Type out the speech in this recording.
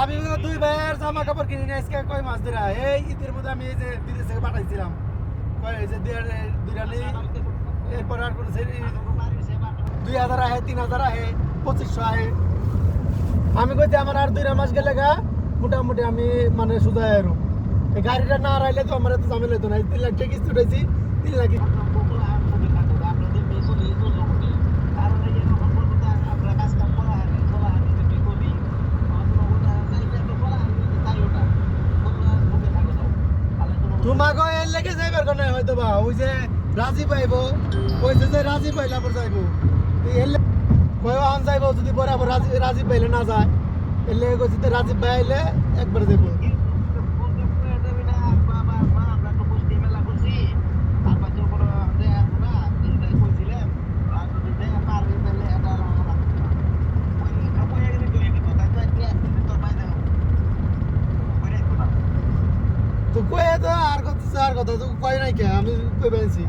আমি দুই ভাইয়ের জামা কাপড় কিনে নিয়ে আজকে কয় মাস ধরে এই ঈদের মধ্যে আমি এই যে বিদেশ থেকে পাঠাইছিলাম কয় এই যে দুইরানি এরপর আর কোনো 2000 আহে 3000 আহে 2500 আহে আমি কইতে আমার আর 2 মাস গেলে গা মোটামুটি আমি মানে সুদা এরো এই গাড়িটা না রাইলে তো আমার এত ঝামেলা হতো না 3 লাখ টাকা কিস্তি উঠাইছি 3 লাখ তোমাকে এর লেগে যাইবার কোনে হয়তো বা ওই যে রাজি পাইবো কইছে যে রাজি পাইলা পর যাইবো এর কয় আন যাইবো যদি বরাবর রাজি পাইলে না যায় এর লেগে কইছে যে রাজি পাইলে একবার যাইবো তো কয়ে তো আর কথা তো কয় নাই কে আমি কই পাইছি